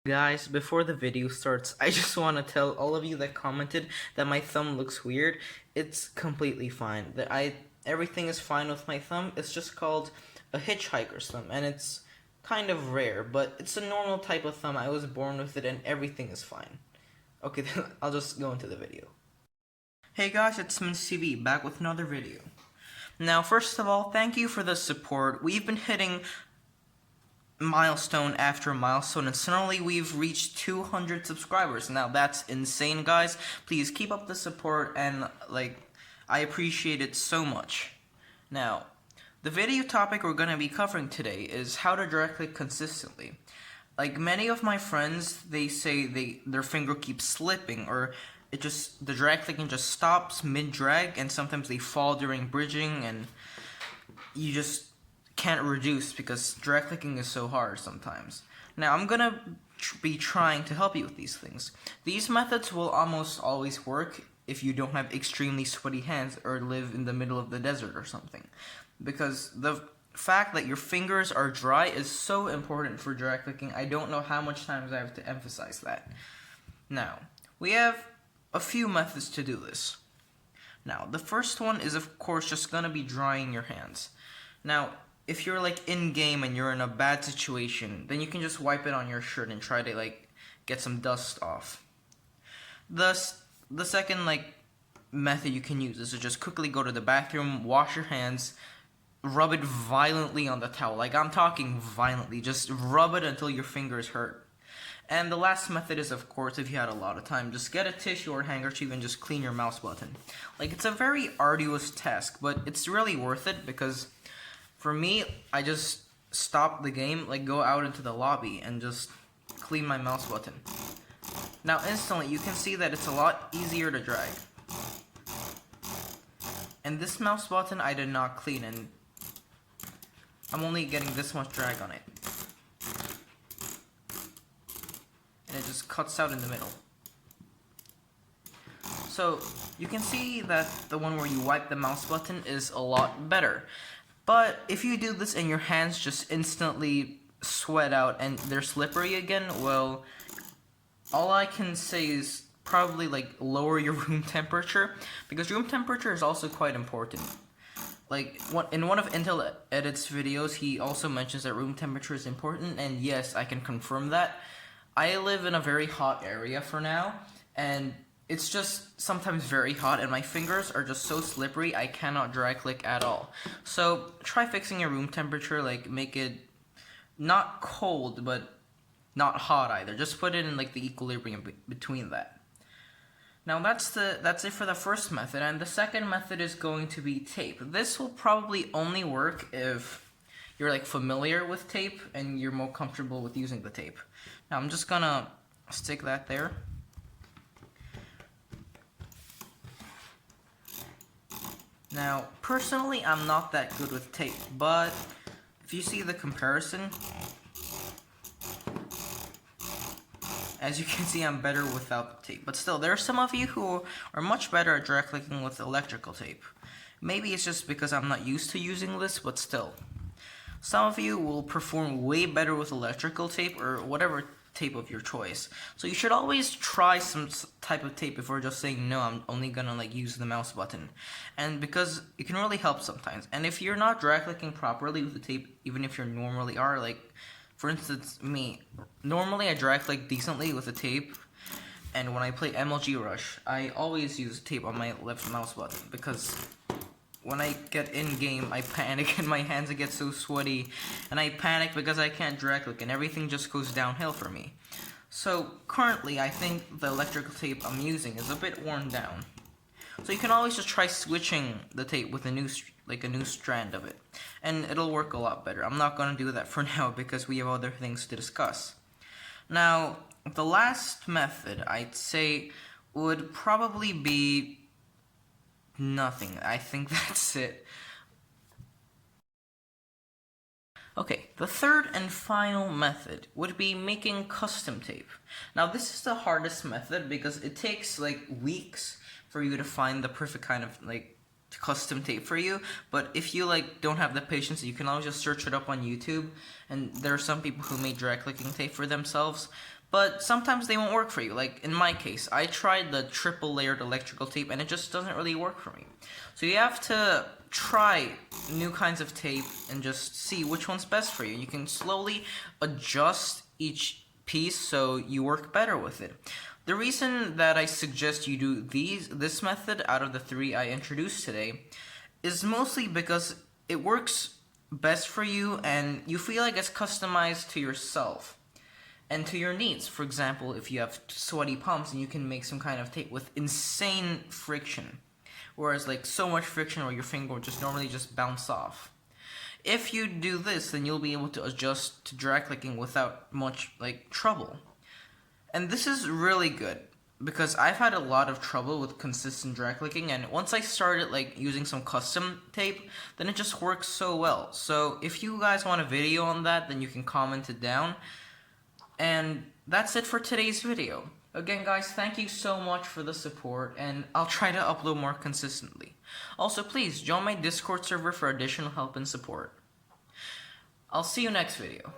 Guys, before the video starts, I just want to tell all of you that commented that my thumb looks weird, it's completely fine. Everything is fine with my thumb. It's just called a hitchhiker's thumb, and it's kind of rare, but it's a normal type of thumb. I was born with it, and everything is fine. Okay, then I'll just go into the video. Hey guys, it's MinzTV, back with another video. Now, first of all, thank you for the support. We've been hitting milestone after milestone, and suddenly we've reached 200 subscribers. Now that's insane, guys. Please keep up the support, and I appreciate it so much. Now, the video topic we're going to be covering today is how to drag click consistently. Like, many of my friends, they say their finger keeps slipping, or the drag clicking just stops mid-drag, and sometimes they fall during bridging, and you just can't reduce because drag clicking is so hard sometimes. Now, I'm gonna be trying to help you with these things. These methods will almost always work if you don't have extremely sweaty hands or live in the middle of the desert or something, because the fact that your fingers are dry is so important for drag clicking. I don't know how much times I have to emphasize that. Now, we have a few methods to do this. Now, the first one is, of course, just gonna be drying your hands. Now, if you're in game and you're in a bad situation, then you can just wipe it on your shirt and try to get some dust off. The second method you can use is to just quickly go to the bathroom, wash your hands, rub it violently on the towel. I'm talking violently, just rub it until your fingers hurt. And the last method is, of course, if you had a lot of time, just get a tissue or handkerchief and just clean your mouse button. It's a very arduous task, but it's really worth it because for me, I just stop the game, go out into the lobby and just clean my mouse button. Now instantly you can see that it's a lot easier to drag. And this mouse button I did not clean, and I'm only getting this much drag on it. And it just cuts out in the middle. So you can see that the one where you wipe the mouse button is a lot better. But if you do this and your hands just instantly sweat out and they're slippery again, well, all I can say is probably lower your room temperature, because room temperature is also quite important. In one of Intel Edit's videos, he also mentions that room temperature is important, and yes, I can confirm that. I live in a very hot area for now, and it's just sometimes very hot, and my fingers are just so slippery I cannot drag click at all. So try fixing your room temperature, make it not cold but not hot either. Just put it in the equilibrium between that. Now that's it for the first method, and the second method is going to be tape. This will probably only work if you're familiar with tape and you're more comfortable with using the tape. Now I'm just gonna stick that there. Now, personally, I'm not that good with tape, but if you see the comparison, as you can see, I'm better without the tape. But still, there are some of you who are much better at drag clicking with electrical tape. Maybe it's just because I'm not used to using this, but still. Some of you will perform way better with electrical tape or whatever tape of your choice. So you should always try some type of tape before just saying, no, I'm only gonna use the mouse button. And because it can really help sometimes. And if you're not drag clicking properly with the tape, even if you normally are, for instance, me, normally I drag click decently with the tape, and when I play MLG Rush, I always use tape on my left mouse button, because when I get in game, I panic and my hands get so sweaty, and I panic because I can't drag click and everything just goes downhill for me. So currently, I think the electrical tape I'm using is a bit worn down. So you can always just try switching the tape with a new strand of it, and it'll work a lot better. I'm not gonna do that for now because we have other things to discuss. Now, the last method I'd say would probably be nothing. I think that's it. Okay, the third and final method would be making custom tape. Now this is the hardest method because it takes weeks for you to find the perfect kind of custom tape for you. But if you don't have the patience, you can always just search it up on YouTube, and there are some people who made drag clicking tape for themselves. but sometimes they won't work for you. Like in my case, I tried the triple layered electrical tape and it just doesn't really work for me. So you have to try new kinds of tape and just see which one's best for you. You can slowly adjust each piece so you work better with it. The reason that I suggest you do this method out of the 3 I introduced today is mostly because it works best for you and you feel like it's customized to yourself and to your needs. For example, if you have sweaty palms and you can make some kind of tape with insane friction, whereas like so much friction where your finger would just normally just bounce off. If you do this, then you'll be able to adjust to drag clicking without much like trouble. And this is really good because I've had a lot of trouble with consistent drag clicking, and once I started like using some custom tape, then it just works so well. So if you guys want a video on that, then you can comment it down. And that's it for today's video. Again guys, thank you so much for the support, and I'll try to upload more consistently. Also please join my Discord server for additional help and support. I'll see you next video.